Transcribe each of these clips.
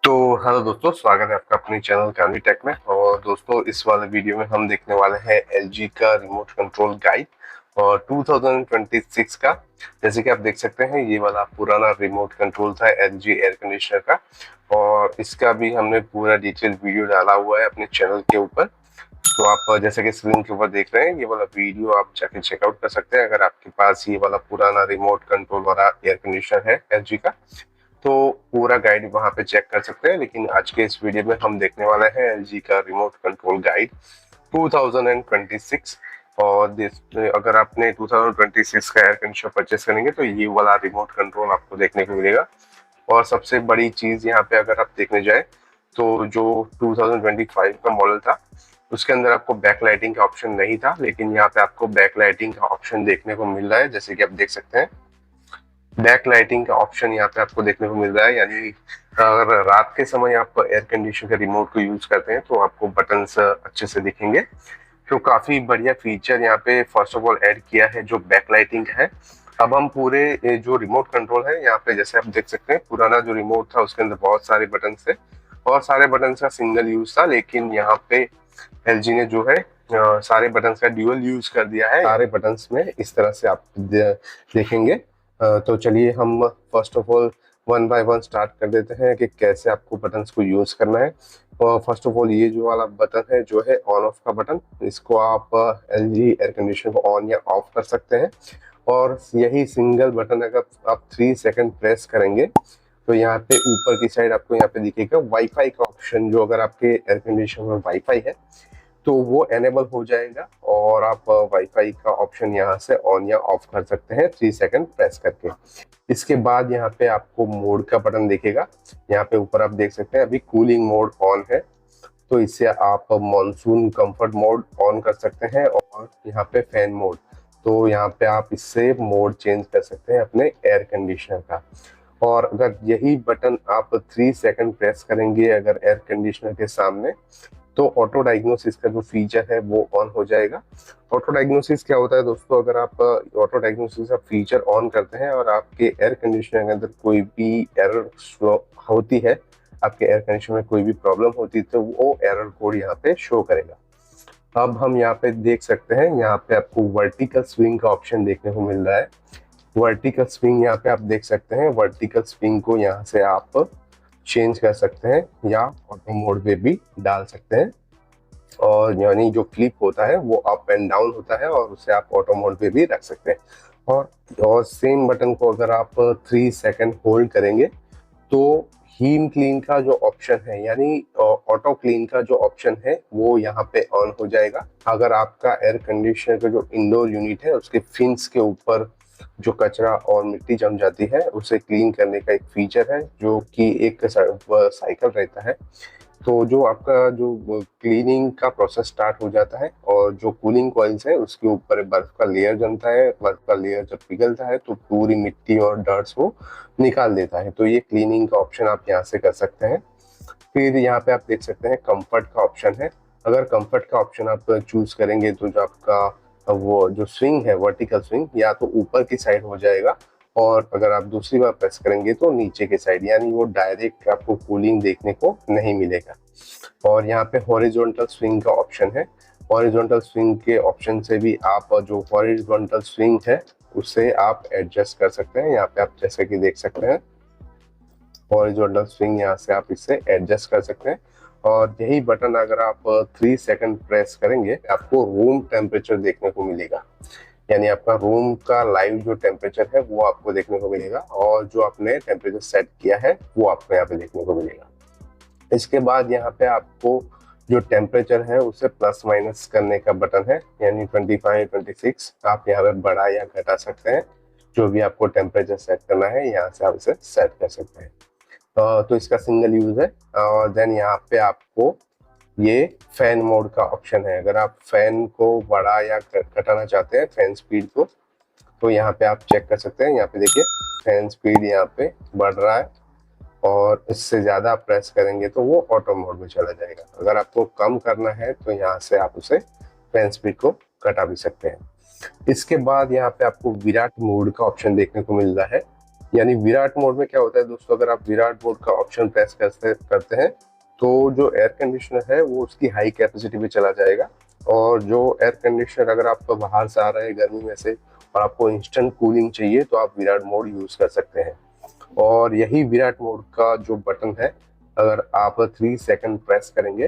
तो हेलो दोस्तों, स्वागत है आपका अपने चैनल कानवी टेक में। और दोस्तों, इस वाले वीडियो में हम देखने वाले हैं एलजी का रिमोट कंट्रोल गाइड और 2026 का। जैसे कि आप देख सकते हैं, ये वाला पुराना रिमोट कंट्रोल था एलजी एयर कंडीशनर का, और इसका भी हमने पूरा डिटेल वीडियो डाला हुआ है अपने चैनल के ऊपर। तो आप जैसे कि स्क्रीन के ऊपर देख रहे हैं, ये वाला वीडियो आप जाके चेकआउट कर सकते हैं अगर आपके पास ये वाला पुराना रिमोट कंट्रोल वाला एयर कंडीशनर है एलजी का। तो पूरा गाइड वहां पे चेक कर सकते हैं, लेकिन आज के इस वीडियो में हम देखने वाले हैं एलजी का रिमोट कंट्रोल गाइड 2026। और अगर आपने 2026 का एयर कंडीशनर परचेस करेंगे तो ये वाला रिमोट कंट्रोल आपको देखने को मिलेगा। और सबसे बड़ी चीज यहाँ पे अगर आप देखने जाए तो जो 2025 का मॉडल था उसके अंदर आपको बैक लाइटिंग का ऑप्शन नहीं था, लेकिन यहाँ पे आपको बैक लाइटिंग का ऑप्शन देखने को मिल रहा है। जैसे कि आप देख सकते हैं, बैक लाइटिंग का ऑप्शन यहाँ पे आपको देखने को मिल रहा है। यानी अगर रात के समय आप एयर कंडीशनर के रिमोट को यूज करते हैं तो आपको बटन्स अच्छे से दिखेंगे। तो काफी बढ़िया फीचर यहाँ पे फर्स्ट ऑफ ऑल ऐड किया है जो बैक लाइटिंग है। अब हम पूरे जो रिमोट कंट्रोल है यहाँ पे, जैसे आप देख सकते हैं, पुराना जो रिमोट था उसके अंदर बहुत सारे बटन थे और सारे बटन का सिंगल यूज था, लेकिन यहाँ पे एलजी ने जो है सारे बटन का ड्यूअल यूज कर दिया है। सारे बटन में इस तरह से आप देखेंगे। तो चलिए हम first of all one by one start कर देते हैं कि कैसे आपको बटन्स को यूज करना है। और फर्स्ट ऑफ ऑल ये जो वाला बटन है जो है ऑन ऑफ का बटन, इसको आप एलजी एयर कंडीशनर को ऑन या ऑफ कर सकते हैं। और यही सिंगल बटन अगर आप 3 सेकंड प्रेस करेंगे तो यहाँ पे ऊपर की साइड आपको यहाँ पे दिखेगा वाईफाई का ऑप्शन। जो अगर आपके एयर कंडीशनर में वाईफाई है तो वो एनेबल हो जाएगा और आप वाईफाई का ऑप्शन यहाँ से ऑन या ऑफ कर सकते हैं 3 सेकंड प्रेस करके। इसके बाद यहाँ पे आपको मोड का बटन दिखेगा। यहाँ पे ऊपर आप देख सकते हैं अभी कूलिंग मोड ऑन है, तो इससे आप मॉनसून कंफर्ट मोड ऑन कर सकते हैं। और यहाँ पे फैन मोड, तो यहाँ पे आप इससे मोड चेंज कर सकते हैं अपने एयर कंडीशनर का। और अगर यही बटन आप 3 सेकंड प्रेस करेंगे अगर एयर कंडीशनर के सामने, तो ऑटो डायग्नोसिस का जो फीचर है वो ऑन हो जाएगा। ऑटो डायग्नोसिस क्या होता है दोस्तों, अगर आप ऑटो डायग्नोसिस का फीचर ऑन करते हैं और आपके एयर कंडीशनर के अंदर कोई भी एरर होती है, आपके एयर कंडीशनर में कोई भी प्रॉब्लम होती है, तो वो एरर कोड यहाँ पे शो करेगा। अब हम यहाँ पे देख सकते हैं, यहाँ पे आपको वर्टिकल स्विंग का ऑप्शन देखने को मिल रहा है। वर्टिकल स्विंग यहाँ पे आप देख सकते हैं, वर्टिकल स्विंग को यहाँ से आप चेंज कर सकते हैं या ऑटो मोड पे भी डाल सकते हैं। और यानी जो फ्लिप होता है वो अप एंड डाउन होता है और उसे आप ऑटो मोड पे भी रख सकते हैं। और सेम बटन को अगर आप 3 सेकंड होल्ड करेंगे तो हीम क्लीन का जो ऑप्शन है, यानी ऑटो क्लीन का जो ऑप्शन है, वो यहाँ पे ऑन हो जाएगा। अगर आपका एयर कंडीशनर का जो इंडोर यूनिट है उसके फिन्स के ऊपर जो कचरा और मिट्टी जम जाती है उसे क्लीन करने का एक फीचर है जो कि एक साइकिल रहता है। तो जो आपका जो क्लीनिंग का प्रोसेस स्टार्ट हो जाता है और जो कूलिंग कॉइल्स है उसके ऊपर बर्फ का लेयर जमता है। बर्फ का लेयर जब पिघलता है तो पूरी मिट्टी और डर्ट्स को निकाल देता है। तो ये क्लीनिंग का ऑप्शन आप यहाँ से कर सकते हैं। फिर यहाँ पे आप देख सकते हैं कंफर्ट का ऑप्शन है। अगर कंफर्ट का ऑप्शन आप चूज करेंगे तो जो आपका वो जो स्विंग है, वर्टिकल स्विंग, या तो ऊपर की साइड हो जाएगा, और अगर आप दूसरी बार प्रेस करेंगे तो नीचे की साइड, यानी वो डायरेक्ट आपको कूलिंग देखने को नहीं मिलेगा। और यहाँ पे हॉरिजॉन्टल स्विंग का ऑप्शन है। हॉरिजॉन्टल स्विंग के ऑप्शन से भी आप जो हॉरिजॉन्टल स्विंग है उसे आप एडजस्ट कर सकते हैं। यहाँ पे आप जैसे कि देख सकते हैं हॉरिजॉन्टल स्विंग, यहाँ से आप इसे एडजस्ट कर सकते हैं। और यही बटन अगर आप 3 सेकंड प्रेस करेंगे आपको रूम टेम्परेचर देखने को मिलेगा। यानी आपका रूम का लाइव जो टेम्परेचर है वो आपको देखने को मिलेगा और जो आपने टेम्परेचर सेट किया है वो आपको यहाँ पे देखने को मिलेगा। इसके बाद यहाँ पे आपको जो टेम्परेचर है उसे प्लस माइनस करने का बटन है, यानी 25, 26 आप यहाँ पे बढ़ा या घटा सकते हैं। जो भी आपको टेम्परेचर सेट करना है यहाँ से आप इसे सेट कर सकते हैं। तो इसका सिंगल यूज है। और देन यहाँ पे आपको ये फैन मोड का ऑप्शन है। अगर आप फैन को बढ़ा या घटाना चाहते हैं, फैन स्पीड को, तो यहाँ पे आप चेक कर सकते हैं। यहाँ पे देखिए फैन स्पीड यहाँ पे बढ़ रहा है और इससे ज़्यादा आप प्रेस करेंगे तो वो ऑटो मोड में चला जाएगा। अगर आपको कम करना है तो यहाँ से आप उसे फैन स्पीड को घटा भी सकते हैं। इसके बाद यहाँ पे आपको विराट मोड का ऑप्शन देखने को मिल रहा है। यानी विराट मोड में क्या होता है दोस्तों, अगर आप विराट मोड का ऑप्शन प्रेस करते हैं तो जो एयर कंडीशनर है वो उसकी हाई कैपेसिटी पे चला जाएगा। और जो एयर कंडीशनर अगर आपको बाहर से आ रहा है गर्मी में से और आपको इंस्टेंट कूलिंग चाहिए तो आप विराट मोड यूज कर सकते हैं। और यही विराट मोड का जो बटन है, अगर आप 3 सेकंड प्रेस करेंगे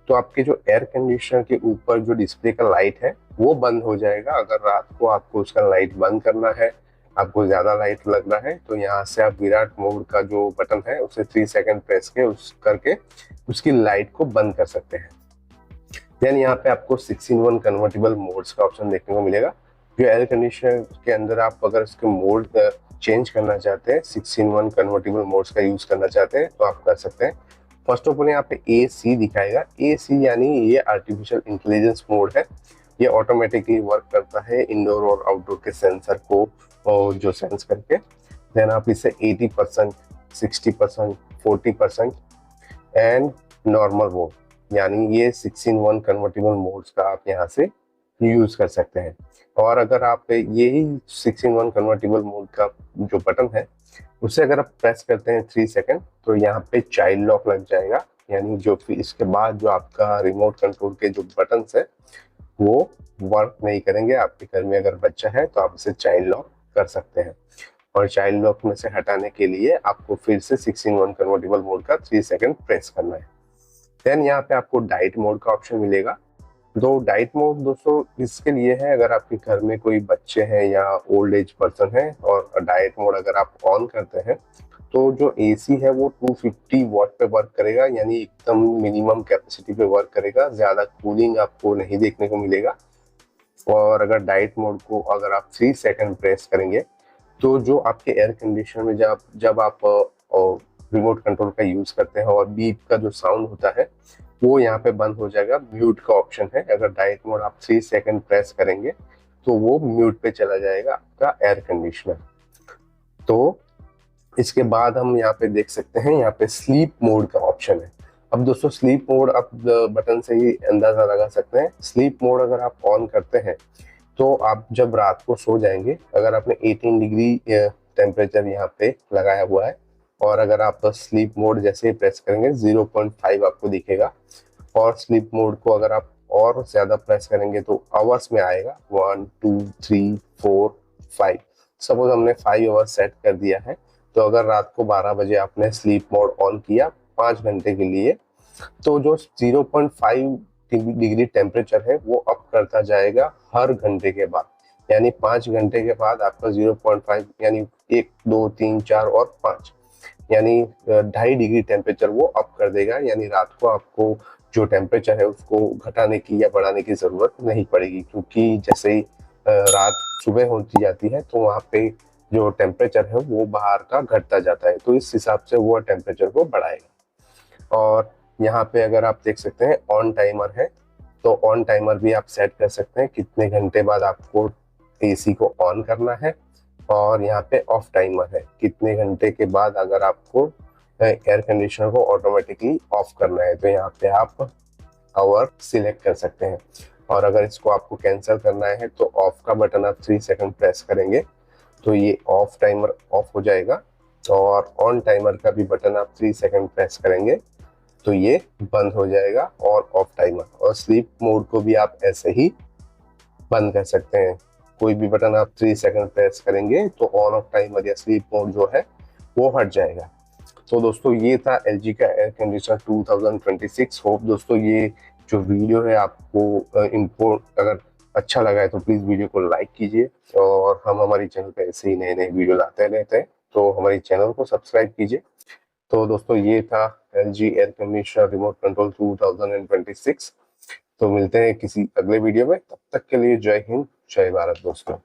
तो आपके जो एयर कंडीशनर के ऊपर जो डिस्प्ले का लाइट है वो बंद हो जाएगा। अगर रात को आपको उसका लाइट बंद करना है, आपको ज्यादा लाइट लगना है, तो यहाँ से आप विराट मोड का जो बटन है उसे 3 सेकंड प्रेस के उस करके उसकी लाइट को बंद कर सकते हैं। देन यहाँ पे आपको 6-in-1 कन्वर्टेबल मोड्स का ऑप्शन देखने को मिलेगा। जो एयर कंडीशनर के अंदर आप अगर इसके मोड चेंज करना चाहते हैं, 6-in-1 कन्वर्टेबल मोड्स का यूज करना चाहते हैं तो आप कर सकते हैं। फर्स्ट ऑफ ऑल यहाँ पे AC दिखाएगा। AC यानी ये आर्टिफिशियल इंटेलिजेंस मोड है। ये ऑटोमेटिकली वर्क करता है इंडोर और आउटडोर के सेंसर को जो सेंस करके। देन आप इसे 80%, 60%, 40% एंड नॉर्मल मोड, यानी ये 6-in-1 कन्वर्टेबल मोड्स का आप यहाँ से यूज कर सकते हैं। और अगर आप यही 6-in-1 कन्वर्टेबल मोड का जो बटन है उसे अगर आप प्रेस करते हैं 3 सेकंड तो यहाँ पे चाइल्ड लॉक लग जाएगा। यानी जो फिर इसके बाद जो आपका रिमोट कंट्रोल के जो बटन्स है वो वर्क नहीं करेंगे। आपके घर में अगर बच्चा है तो आप इसे चाइल्ड लॉक कर सकते हैं। और चाइल्ड लॉक में से हटाने के लिए आपको फिर से 6-in-1 कन्वर्टेबल मोड का 3 सेकंड प्रेस करना है। देन यहाँ पे आपको डाइट मोड का ऑप्शन मिलेगा। दो डाइट मोड दोस्तों इसके लिए है अगर आपके घर में कोई बच्चे हैं या ओल्ड एज पर्सन है। और डाइट मोड अगर आप ऑन करते हैं तो जो AC है वो 250 वॉट पे वर्क करेगा, यानी एकदम मिनिमम कैपेसिटी पे वर्क करेगा, ज्यादा कूलिंग आपको नहीं देखने को मिलेगा। और अगर डाइट मोड को अगर आप 3 सेकंड प्रेस करेंगे तो जो आपके एयर कंडीशनर में जब आप रिमोट कंट्रोल का यूज करते हैं और बीप का जो साउंड होता है वो यहाँ पे बंद हो जाएगा। म्यूट का ऑप्शन है, अगर डाइट मोड आप 3 सेकंड प्रेस करेंगे तो वो म्यूट पे चला जाएगा आपका एयर कंडीशनर। तो इसके बाद हम यहाँ पे देख सकते हैं, यहाँ पे स्लीप मोड का ऑप्शन है। अब दोस्तों स्लीप मोड आप बटन से ही अंदाजा लगा सकते हैं। स्लीप मोड अगर आप ऑन करते हैं तो आप जब रात को सो जाएंगे, अगर आपने 18 डिग्री टेम्परेचर यहाँ पे लगाया हुआ है और अगर आप स्लीप मोड जैसे ही प्रेस करेंगे 0.5 आपको दिखेगा। और स्लीप मोड को अगर आप और ज्यादा प्रेस करेंगे तो आवर्स में आएगा, 1, 2, 3, 4, 5। सपोज हमने 5 आवर्स सेट कर दिया है तो अगर रात को 12 बजे आपने स्लीप मोड ऑन किया 5 घंटे के लिए तो जो 0.5 डिग्री टेम्परेचर है वो अप करता जाएगा हर घंटे के बाद। यानी 5 घंटे के बाद आपका 0.5 यानी 1, 2, 3, 4 और 5 यानी 2.5 डिग्री टेम्परेचर वो अप कर देगा। यानी रात को आपको जो टेम्परेचर है उसको घटाने की या बढ़ाने की जरूरत नहीं पड़ेगी, क्योंकि जैसे ही रात सुबह होती जाती है तो वहाँ पे जो टेम्परेचर है वो बाहर का घटता जाता है, तो इस हिसाब से वो टेम्परेचर को बढ़ाएगा। और यहाँ पे अगर आप देख सकते हैं ऑन टाइमर है, तो ऑन टाइमर भी आप सेट कर सकते हैं कितने घंटे बाद आपको AC को ऑन करना है। और यहाँ पे ऑफ टाइमर है, कितने घंटे के बाद अगर आपको एयर कंडीशनर को ऑटोमेटिकली ऑफ करना है, तो यहाँ पे आप आवर सिलेक्ट कर सकते हैं। और अगर इसको आपको कैंसिल करना है तो ऑफ का बटन आप 3 सेकंड प्रेस करेंगे तो ये ऑफ टाइमर ऑफ हो जाएगा। और ऑन टाइमर का भी बटन आप 3 सेकंड प्रेस करेंगे तो ये बंद हो जाएगा और ऑफ टाइमर। और स्लीप मोड को भी आप ऐसे ही बंद कर सकते हैं। कोई भी बटन आप 3 सेकंड प्रेस करेंगे तो ऑन ऑफ टाइमर या स्लीप मोड जो है वो हट जाएगा। तो दोस्तों ये था LG का एयर कंडीशनर 2026। होप दोस्तों ये जो वीडियो है आपको इनको अगर अच्छा लगा है तो प्लीज वीडियो को लाइक कीजिए। और हम हमारी चैनल पे ऐसे ही नए नए वीडियो लाते रहते हैं तो हमारी चैनल को सब्सक्राइब कीजिए। तो दोस्तों ये था LG air conditioner remote control 2026। तो मिलते हैं किसी अगले वीडियो में, तब तक के लिए जय हिंद जय भारत दोस्तों।